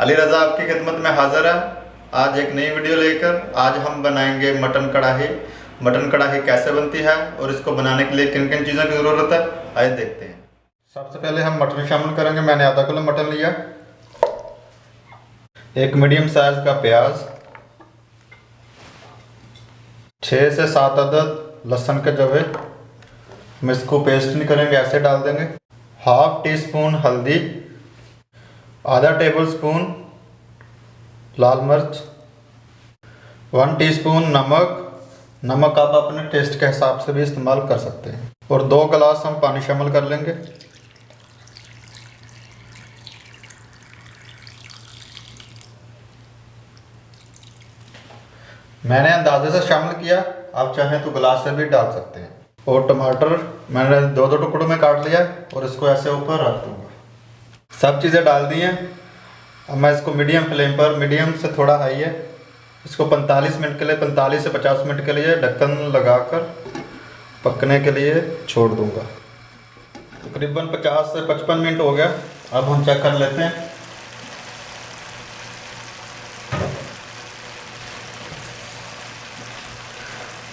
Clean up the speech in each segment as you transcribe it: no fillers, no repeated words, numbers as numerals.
अली रज़ा आपकी खिदमत में हाजिर है आज एक नई वीडियो लेकर। आज हम बनाएंगे मटन कढ़ाई। मटन कढ़ाई कैसे बनती है और इसको बनाने के लिए किन किन चीज़ों की ज़रूरत है, आइए देखते हैं। सबसे पहले हम मटन शामिल करेंगे। मैंने आधा किलो मटन लिया, एक मीडियम साइज का प्याज, 6 से 7 अदद लहसुन के जवे, हम इसको पेस्ट नहीं करेंगे, ऐसे डाल देंगे। हाफ टी स्पून हल्दी, आधा टेबल स्पून लाल मिर्च, 1 टीस्पून नमक। नमक आप अपने टेस्ट के हिसाब से भी इस्तेमाल कर सकते हैं। और 2 गिलास हम पानी शामिल कर लेंगे। मैंने अंदाजे से शामिल किया, आप चाहें तो गिलास से भी डाल सकते हैं। और टमाटर मैंने 2-2 टुकड़ों में काट लिया और इसको ऐसे ऊपर रख दूँगा। सब चीज़ें डाल दी हैं। अब मैं इसको मीडियम फ्लेम पर, मीडियम से थोड़ा हाई है, इसको 45 मिनट के लिए, 45 से 50 मिनट के लिए ढक्कन लगाकर पकने के लिए छोड़ दूंगा। तकरीबन 50 से 55 मिनट हो गया। अब हम चेक कर लेते हैं।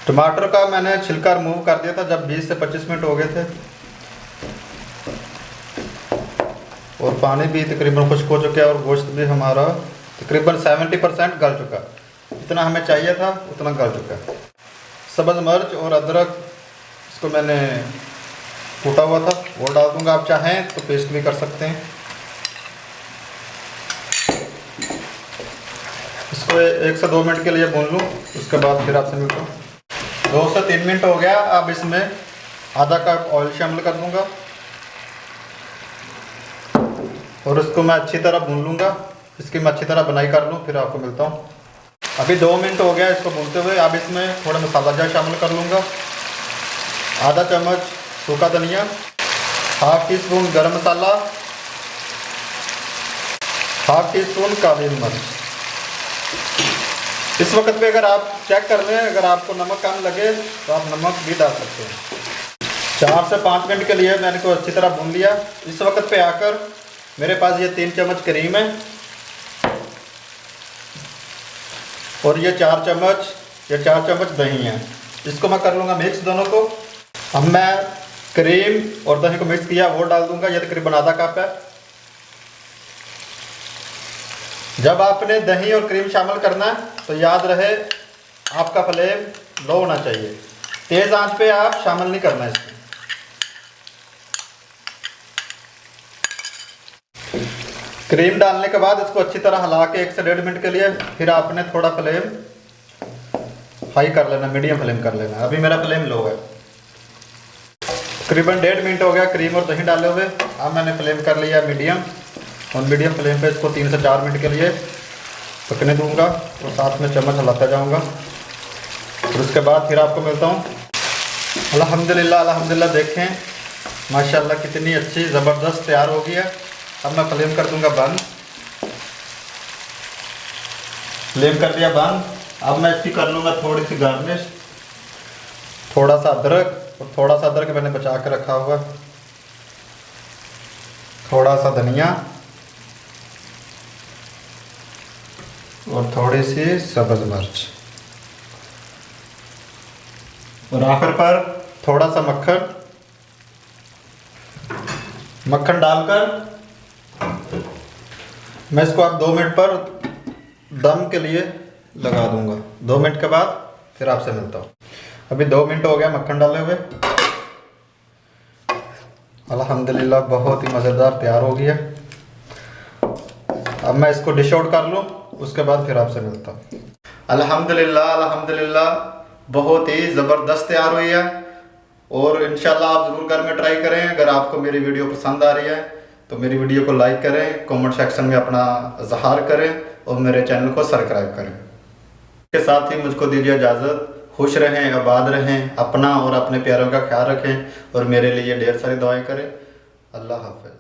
टमाटर का मैंने छिलका रिमूव कर दिया था जब 20 से 25 मिनट हो गए थे। और पानी भी तकरीबन खुश्क हो चुका है और गोश्त भी हमारा तकरीबन 70% गल चुका है। जितना हमें चाहिए था उतना गल चुका है। सब्ज़ मिर्च और अदरक इसको मैंने कूटा हुआ था वो डाल दूंगा, आप चाहें तो पेस्ट भी कर सकते हैं। इसको 1 से 2 मिनट के लिए भून लूँ, उसके बाद फिर आपसे मिलता हूँ। 2 से 3 मिनट हो गया। अब इसमें आधा कप ऑयल शामिल कर दूंगा और इसको मैं अच्छी तरह भून लूँगा। इसकी मैं अच्छी तरह बनाई कर लूँ, फिर आपको मिलता हूँ। अभी 2 मिनट हो गया इसको भूनते हुए। अब इसमें थोड़ा मसाला जार शामिल कर लूँगा। आधा चम्मच सूखा धनिया, हाफ टी स्पून गरम मसाला, हाफ टी स्पून काली मिर्च। इस वक्त पे अगर आप चेक कर लें, अगर आपको नमक कम लगे तो आप नमक भी डाल सकते हैं। 4 से 5 मिनट के लिए मैंने को अच्छी तरह भून लिया। इस वक्त पे आकर मेरे पास ये 3 चम्मच क्रीम है और ये 4 चम्मच दही है। इसको मैं कर लूँगा मिक्स दोनों को। अब मैं क्रीम और दही को मिक्स किया वो डाल दूँगा, ये तकरीबन आधा कप है। जब आपने दही और क्रीम शामिल करना है तो याद रहे आपका फ्लेम लो होना चाहिए, तेज़ आंच पे आप शामिल नहीं करना है इसमें। क्रीम डालने के बाद इसको अच्छी तरह हिला के 1 से 1.5 मिनट के लिए फिर आपने थोड़ा फ्लेम हाई कर लेना, मीडियम फ्लेम कर लेना। अभी मेरा फ्लेम लो है। तकरीबन 1.5 मिनट हो गया क्रीम और दही डाले हुए। अब मैंने फ्लेम कर लिया मीडियम और मीडियम फ्लेम पे इसको 3 से 4 मिनट के लिए पकने दूंगा और साथ में चम्मच हिलाता जाऊंगा। और उसके बाद फिर आपको मिलता हूँ। अल्हम्दुलिल्लाह देखें माशाल्लाह कितनी अच्छी ज़बरदस्त तैयार हो गई है। अब मैं फ्लेम कर दूंगा बंद। फ्लेम कर दिया बंद। अब मैं इसकी कर लूँगा थोड़ी सी गार्निश। थोड़ा सा अदरक मैंने बचा के रखा हुआ, थोड़ा सा धनिया और थोड़ी सी सब्ज़ मिर्च और आखिर पर थोड़ा सा मक्खन डालकर मैं इसको अब 2 मिनट पर दम के लिए लगा दूंगा। 2 मिनट के बाद फिर आपसे मिलता हूँ। अभी 2 मिनट हो गया मक्खन डाले हुए। अल्हम्दुलिल्लाह बहुत ही मज़ेदार तैयार हो गया। अब मैं इसको डिश आउट कर लूँ, उसके बाद फिर आपसे मिलता हूँ। अल्हम्दुलिल्लाह बहुत ही ज़बरदस्त तैयार हुई है और इंशाल्लाह आप ज़रूर घर में ट्राई करें। अगर आपको मेरी वीडियो पसंद आ रही है तो मेरी वीडियो को लाइक करें, कमेंट सेक्शन में अपना इज़हार करें और मेरे चैनल को सब्सक्राइब करें। इसके साथ ही मुझको दीजिए इजाज़त। खुश रहें, आबाद रहें, अपना और अपने प्यारों का ख्याल रखें और मेरे लिए ढेर सारी दुआएं करें। अल्लाह हाफ़िज़।